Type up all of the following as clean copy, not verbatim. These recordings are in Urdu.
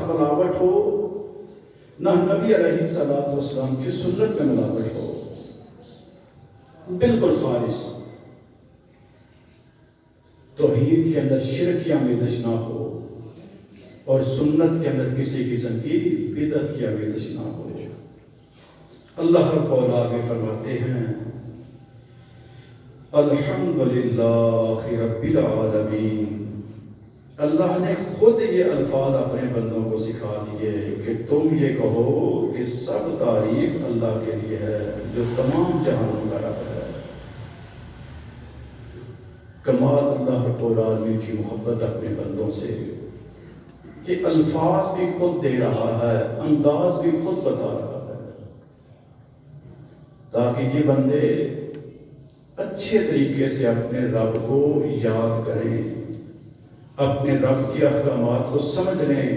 ملاوٹ ہو، نہ نبی علیہ الصلوۃ والسلام کی سنت میں ملاوٹ ہو، بالکل خالص توحید کے اندر شرک کی آمیزش نہ ہو اور سنت کے اندر کسی قسم کی بدعت کی آمیزش نہ ہو۔ اللہ رب العالمین فرماتے ہیں الحمدللہ رب العالمین، اللہ نے خود یہ الفاظ اپنے بندوں کو سکھا دیے کہ تم یہ کہو کہ سب تعریف اللہ کے لیے ہے جو تمام جہانوں کا رب ہے۔ کمال اللہ رب العالمین کی محبت اپنے بندوں سے کہ الفاظ بھی خود دے رہا ہے، انداز بھی خود بتا رہا ہے، تاکہ یہ بندے اچھے طریقے سے اپنے رب کو یاد کریں، اپنے رب کے احکامات کو سمجھ لیں،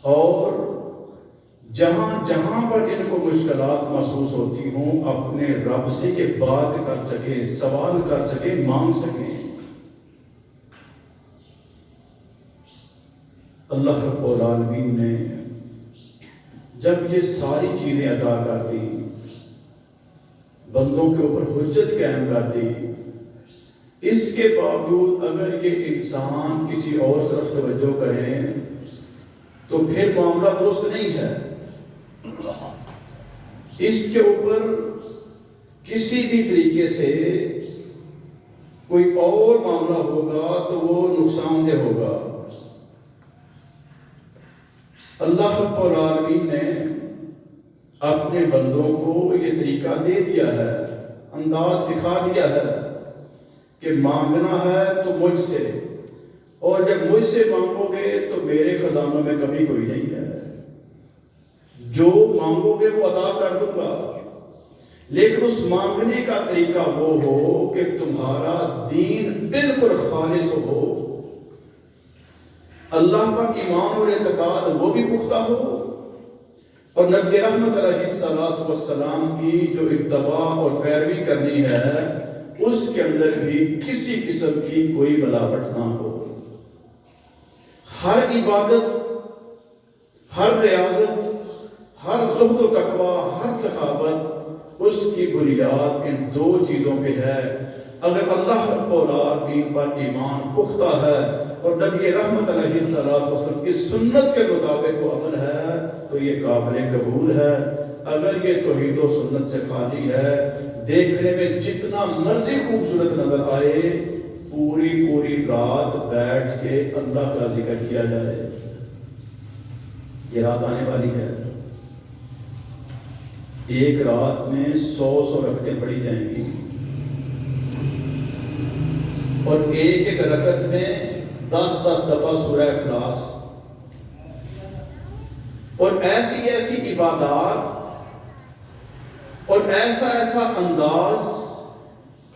اور جہاں جہاں پر ان کو مشکلات محسوس ہوتی ہوں اپنے رب سے یہ بات کر سکیں، سوال کر سکیں، مانگ سکیں۔ اللہ رب العالمین نے جب یہ ساری چیزیں عطا کر دی، بندوں کے اوپر حجت قائم کر دی، اس کے باوجود اگر یہ انسان کسی اور طرف توجہ کریں تو پھر معاملہ درست نہیں ہے۔ اس کے اوپر کسی بھی طریقے سے کوئی اور معاملہ ہوگا تو وہ نقصان دہ ہوگا۔ اللہ رب العالمین نے اپنے بندوں کو یہ طریقہ دے دیا ہے، انداز سکھا دیا ہے کہ مانگنا ہے تو مجھ سے، اور جب مجھ سے مانگو گے تو میرے خزانوں میں کمی کوئی نہیں ہے، جو مانگو گے وہ عطا کر دوں گا، لیکن اس مانگنے کا طریقہ وہ ہو کہ تمہارا دین بالکل خالص ہو، اللہ پر ایمان اور اعتقاد وہ بھی پختہ ہو، اور نبی رحمت علیہ الصلوۃ والسلام کی جو اتباع اور پیروی کرنی ہے اس کے اندر بھی کسی قسم کی کوئی ملاوٹ نہ ہو۔ ہر عبادت، ہر ریاضت، ہر زہد و تقویٰ، ہر سخاوت، اس کی بنیاد ان دو چیزوں پہ ہے۔ اگر اللہ رب العالمین پر ایمان پختہ ہے اور نبی رحمت علیہ السلام کی سنت کے مطابق وہ عمل ہے تو یہ قابل قبول ہے۔ اگر یہ توحید و سنت سے خالی ہے، دیکھنے میں جتنا مرضی خوبصورت نظر آئے، پوری رات بیٹھ کے اللہ کا ذکر کیا جائے، یہ رات آنے والی ہے، ایک رات میں 100 رکعتیں پڑھی جائیں گی، اور ایک رکعت میں 10 دفعہ سورہ اخلاص، اور ایسی عبادات اور ایسا انداز،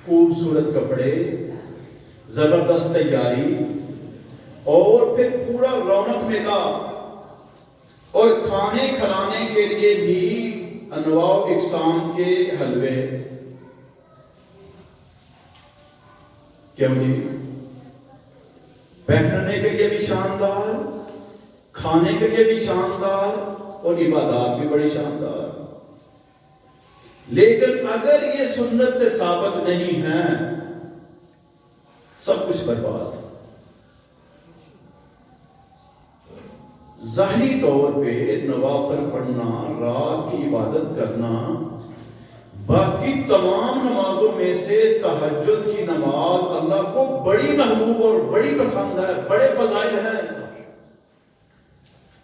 خوبصورت کپڑے، زبردست تیاری، اور پھر پورا رونق میلہ، اور کھانے کھلانے کے لیے بھی انواع و اقسام کے حلوے۔ کیوں جی؟ پہننے کے لیے بھی شاندار، کھانے کے لیے بھی شاندار، اور عبادات بھی بڑی شاندار۔ لیکن اگر یہ سنت سے ثابت نہیں ہے، سب کچھ برباد۔ ظاہری طور پہ نوافل پڑھنا، رات کی عبادت کرنا، باقی تمام نمازوں میں سے تہجد کی نماز اللہ کو بڑی محبوب اور بڑی پسند ہے، بڑے فضائل ہیں،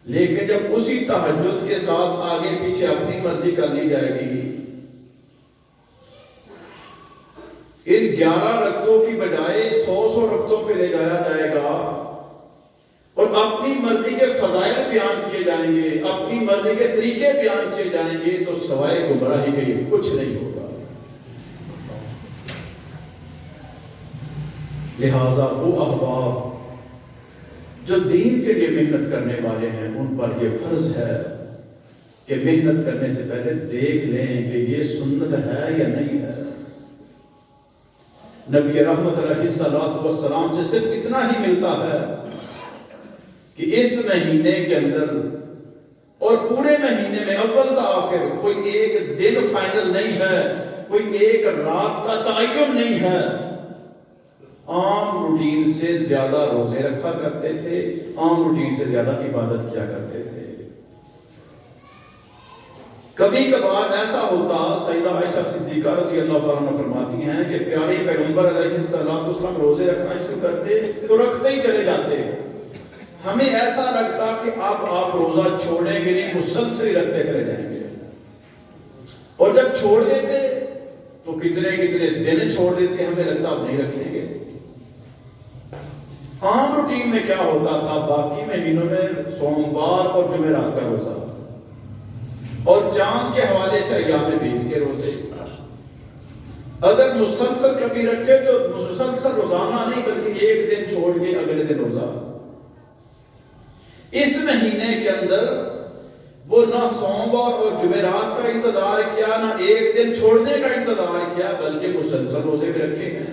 لیکن جب اسی تہجد کے ساتھ آگے پیچھے اپنی مرضی کر لی جائے گی، ان 11 رکعتوں کی بجائے 100 رکعتوں پہ لے جایا جائے گا، اور اپنی مرضی کے فضائل بیان کیے جائیں گے، اپنی مرضی کے طریقے بیان کیے جائیں گے، تو سوائے گمراہی کے کچھ نہیں ہوگا۔ لہذا وہ احباب جو دین کے لیے محنت کرنے والے ہیں، ان پر یہ فرض ہے کہ محنت کرنے سے پہلے دیکھ لیں کہ یہ سنت ہے یا نہیں ہے۔ نبی رحمت علیہ الصلوۃ والسلام سے صرف اتنا ہی ملتا ہے کہ اس مہینے کے اندر اور پورے مہینے میں اول تا آخر کوئی ایک دن فائنل نہیں ہے، کوئی ایک رات کا تعین نہیں ہے. عام روٹین سے زیادہ روزے رکھا کرتے تھے، عام روٹین سے زیادہ عبادت کیا کرتے تھے. کبھی کبھار ایسا ہوتا، سیدہ عائشہ صدیقہ رضی اللہ تعالیٰ عنہ فرماتی ہیں کہ پیارے پیغمبر علیہ السلام روزے رکھنا شروع کرتے تو رکھتے ہی چلے جاتے. ہمیں ایسا لگتا کہ آپ روزہ چھوڑیں گے نہیں، مسلسل رکھتے چلے جائیں گے. اور جب چھوڑ دیتے تو کتنے کتنے دن چھوڑ دیتے، ہمیں لگتا اب نہیں رکھیں گے. عام روٹین میں کیا ہوتا تھا، باقی مہینوں میں سوموار اور جمعرات کا روزہ، اور چاند کے حوالے سے ایام بیس کے روزے. اگر مسلسل کبھی رکھے تو مسلسل روزانہ نہیں بلکہ ایک دن چھوڑ کے اگلے دن روزہ. اس مہینے کے اندر وہ نہ سوموار اور جمعرات کا انتظار کیا، نہ ایک دن چھوڑنے کا انتظار کیا، بلکہ مسلسل روزے بھی رکھے ہیں.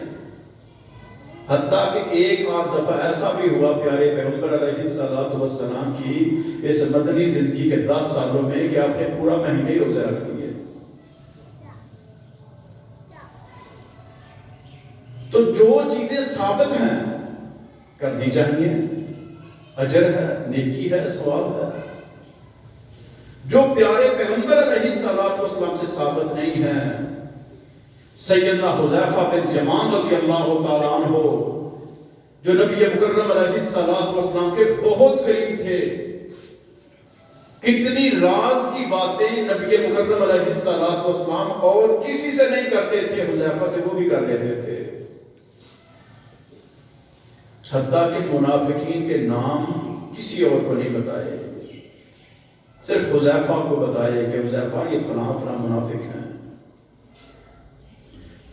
حتیٰ کہ ایک آدھ دفعہ ایسا بھی ہوا پیارے پیغمبر علیہ السلام کی اس مدنی زندگی کے 10 سالوں میں کہ آپ نے پورا مہینے ہی روزے رکھ لیے. تو جو چیزیں ثابت ہیں کرنی چاہیے، اجر ہے، نیکی ہے، ثواب ہے. جو پیارے پیغمبر علیہ السلام سے ثابت نہیں ہے، سیدنا حذیفہ بن یمان رضی اللہ تعالیٰ عنہ جو نبی مکرم علیہ السلام کے بہت قریب تھے، کتنی راز کی باتیں نبی مکرم علیہ السلام اور کسی سے نہیں کرتے تھے، حذیفہ سے وہ بھی کر لیتے تھے. حتیٰ کہ منافقین کے نام کسی اور کو نہیں بتائے، صرف حذیفہ کو بتائے کہ حذیفہ یہ فلاں فلاں منافق ہیں.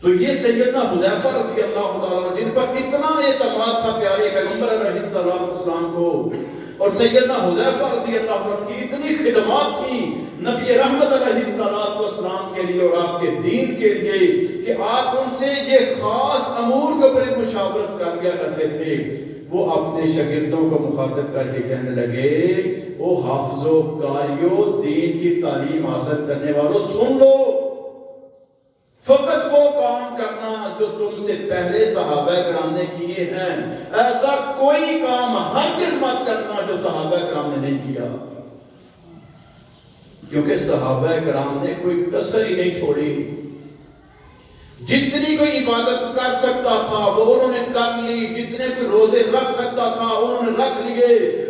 تو یہ سیدنا حذیفہ رضی اللہ تعالیٰ جن پر اتنا اعتماد تھا پیارے پیغمبر علیہ السلام کو، اور سیدنا حذیفہ رضی اللہ تعالیٰ کی اتنی خدمات تھیں نبی رحمت علیہ السلام کے لیے اور آپ کے دین کے لیے کہ آپ ان سے یہ خاص امور کے اوپر مشاورت کر لیا کرتے تھے. وہ اپنے شاگردوں کو مخاطب کر کے کہنے لگے، او حافظو قاریو، دین کی تعلیم حاصل کرنے والوں سن لو، فقط وہ کام کرنا جو تم سے پہلے صحابہ کرام نے کیے ہیں، ایسا کوئی کام ہرگز مت کرنا جو صحابہ کرام نے نہیں کیا. کیونکہ صحابہ کرام نے کوئی کسر ہی نہیں چھوڑی. جتنی کوئی عبادت کر سکتا تھا وہ انہوں نے کر لی، جتنے کوئی روزے رکھ سکتا تھا انہوں نے رکھ لیے،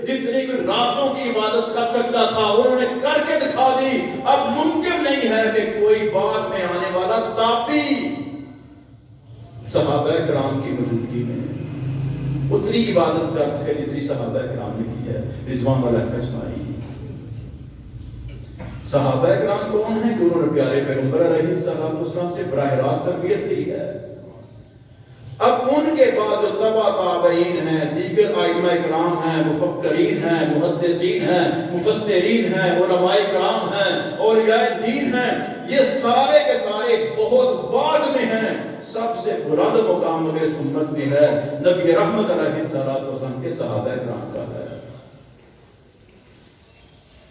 جتنی کوئی راتوں کی عبادت کر سکتا تھا انہوں نے کر کے دکھا دی. اب ممکن نہیں ہے کہ کوئی بعد میں آنے والا تابعی صحابہ کرام کی موجودگی میں اتنی عبادت کر سکے جتنی صحابہ کرام نے کی ہے رضوان اللہ اجمعین. صحابہ کرام کون ہیں کہ انہوں نے پیارے پیغمبر علیہ السلام سے براہ راست تربیت لی ہے. اب ان کے بعد جو تبع تابعین ہیں، دیگر ائمہ کرام ہیں، مفکرین ہیں، محدثین ہیں، مفسرین ہیں، علماء کرام ہیں، اولیاء دین ہیں، یہ سارے کے سارے بہت بعد میں ہیں. سب سے بلند مقام اگر اس امت میں ہے نبی رحمت علیہ السلام کے صحابہ کرام کا ہے.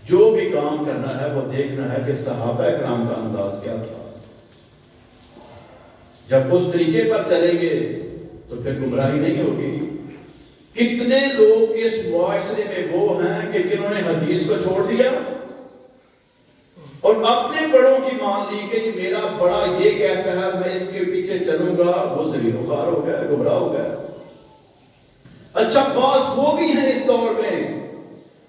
جو بھی کام کرنا ہے وہ دیکھنا ہے کہ صحابہ کرام کا انداز کیا تھا. جب اس طریقے پر چلیں گے تو پھر گمراہی نہیں ہوگی. کتنے لوگ اس معاشرے میں وہ ہیں کہ جنہوں نے حدیث کو چھوڑ دیا اور اپنے بڑوں کی مان لی کہ میرا بڑا یہ کہتا ہے میں اس کے پیچھے چلوں گا، وہ ذلیل و خوار ہو گیا، گمراہ ہو گیا. اچھا بعض وہ بھی ہیں اس دور میں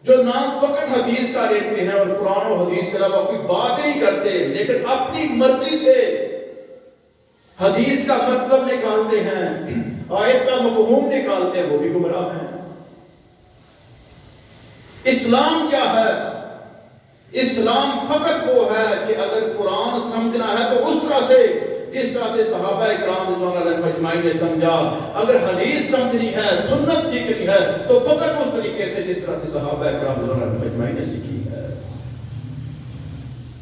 جو نام فقط حدیث کا لیتے ہیں اور قرآن و حدیث کے علاوہ کوئی بات نہیں کرتے، لیکن اپنی مرضی سے حدیث کا مطلب نکالتے ہیں، آیت کا مفہوم نکالتے ہیں، وہ بھی گمراہ ہیں. اسلام کیا ہے؟ اسلام فقط وہ ہے کہ اگر قرآن سمجھنا ہے تو اس طرح سے جس طرح سے صحابہ کرام رضوان اللہ اجمعین نے سمجھا. اگر حدیث سمجھنی ہے، سنت سیکھنی ہے تو فقط اس طریقے سے جس طرح سے صحابہ کرام رضوان اللہ اجمعین نے سیکھی ہے.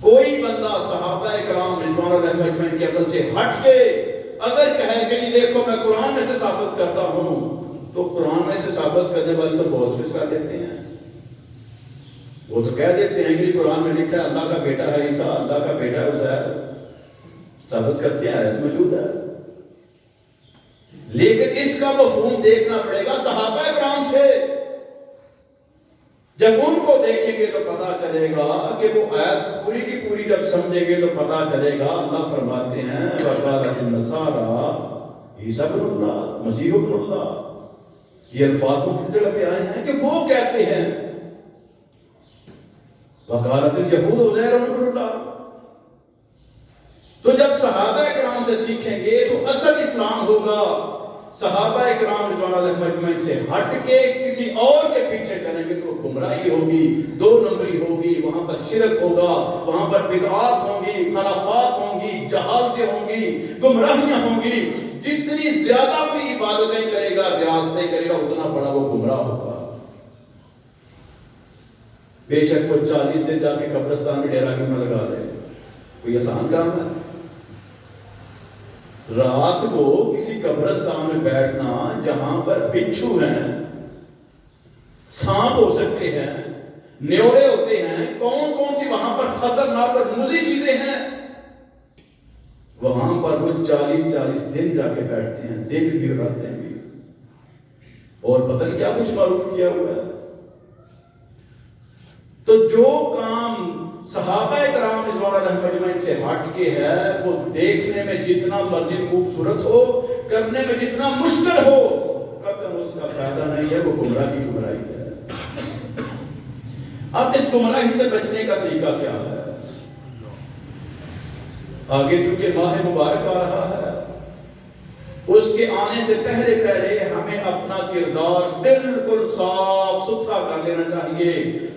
کوئی بندہ صحابہ کرام رضوان اللہ اجمعین کے عمل سے ہٹ کے اگر کہے کہ نہیں دیکھو میں قرآن میں سے ثابت کرتا ہوں تو قرآن میں سے ثابت کرنے والے تو بہت کچھ کر دیتے ہیں. وہ تو کہہ دیتے ہیں کہ قرآن میں لکھا ہے اللہ کا بیٹا ہے عیسیٰ، اللہ کا بیٹا ہے عزیر، ثابت کرتے ہیں، آیت موجود ہے. لیکن اس کا مفہوم دیکھنا پڑے گا صحابہ کرام سے. جب ان کو دیکھیں گے تو پتا چلے گا کہ وہ آیت پوری کی پوری جب سمجھیں گے تو پتا چلے گا اللہ فرماتے ہیں وَقَالَتِ النَّصَارَىٰ عیسیٰ ابن اللہ، مسیح ابن اللہ. یہ الفاظ مختلف جگہ پہ آئے ہیں کہ وہ کہتے ہیں وَقَالَتِ الْيَهُودُ عُزَيْرٌ ابن اللہ. تو جب صحابہ کرام سے سیکھیں گے تو اصل اسلام ہوگا. صحابہ کرام رضوان اللہ مجمعین سے ہٹ کے کسی اور کے پیچھے چلیں گے تو گمراہی ہوگی، دو نمبری ہوگی، وہاں پر شرک ہوگا، وہاں پر بدعات ہوں گی، خرافات ہوں گی، جہالتیں ہوں گی، گمراہیاں ہوں گی. جتنی زیادہ کوئی عبادتیں کرے گا، ریاضتیں کرے گا، اتنا بڑا وہ گمراہ ہوگا. بے شک وہ 40 دن جا کے قبرستان میں ڈیرا کیوں نہ لگا دے، کوئی آسان کام ہے؟ رات کو کسی قبرستان میں بیٹھنا جہاں پر بچھو ہیں، سانپ ہو سکتے ہیں، نیوڑے ہوتے ہیں، کون کون سی وہاں پر خطرناک اور موذی چیزیں ہیں، وہاں پر وہ 40 دن جا کے بیٹھتے ہیں، دن بھی اور راتیں بھی، اور پتہ نہیں کیا کچھ معروف کیا ہوا ہے. تو جو کام صحابہ کرام رضوان اللہ مجمعین سے ہٹ کے ہے وہ دیکھنے میں جتنا مرضی خوبصورت ہو، کرنے میں جتنا مشکل ہو، قطعاً اس کا فائدہ نہیں ہے، وہ گمراہی ہے. اب اس گمراہی سے بچنے کا طریقہ کیا ہے؟ آگے چونکہ ماہ مبارک آ رہا ہے، اس کے آنے سے پہلے ہمیں اپنا کردار بالکل صاف ستھرا کر لینا چاہیے.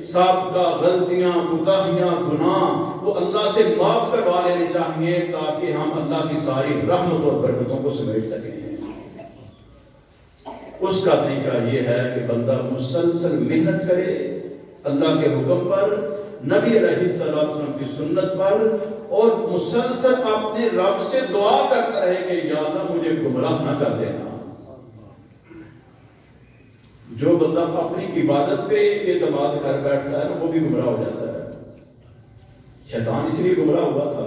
سابقہ غلطیاں، کوتاہیاں، گناہ وہ اللہ سے معاف کروا لینے چاہیے تاکہ ہم اللہ کی ساری رحمت اور برکتوں کو سمیٹ سکیں. اس کا طریقہ یہ ہے کہ بندہ مسلسل محنت کرے اللہ کے حکم پر، نبی علیہ السلام کی سنت پر، اور مسلسل اپنے رب سے دعا کرتا رہے کہ یا اللہ مجھے گمراہ نہ کر دینا. جو بندہ اپنی عبادت پہ اعتماد کر بیٹھتا ہے وہ بھی گمراہ ہو جاتا ہے. شیطان اس لیے گمراہ ہوا تھا،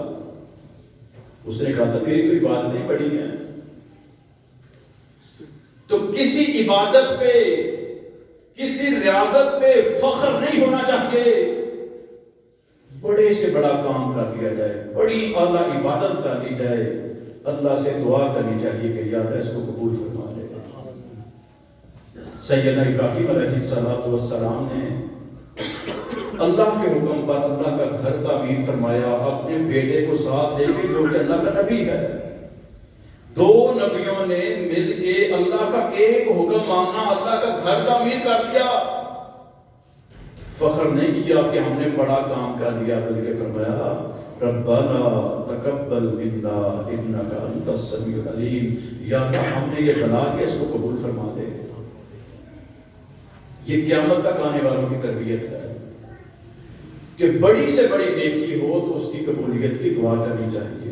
اس نے کہا تھا میری تو عبادتیں بڑی ہیں. تو کسی عبادت پہ، کسی ریاضت پہ فخر نہیں ہونا چاہیے. بڑے سے بڑا کام کر لیا جائے، بڑی اعلیٰ عبادت کر لی جائے، اللہ سے دعا کرنی چاہیے کہ یا اللہ اس کو قبول فرما دے. سیدنا ابراہیم علیہ السلام نے اللہ کے حکم پر اللہ کا گھر تعمیر فرمایا، اپنے بیٹے کو ساتھ لے کے جو کہ اللہ کا نبی ہے. دو نبیوں نے مل کے اللہ کا ایک حکم ماننا، اللہ کا گھر تعمیر کر دیا. فخر نہیں کیا کہ ہم نے بڑا کام کر لیا، بلکہ فرمایا ربنا تقبل منا انک انت السمیع العلیم، یا اللہ ہم نے یہ بنا کے اس کو قبول فرما دے. یہ قیامت تک آنے والوں کی تربیت ہے کہ بڑی سے بڑی نیکی ہو تو اس کی قبولیت کی دعا کرنی چاہیے.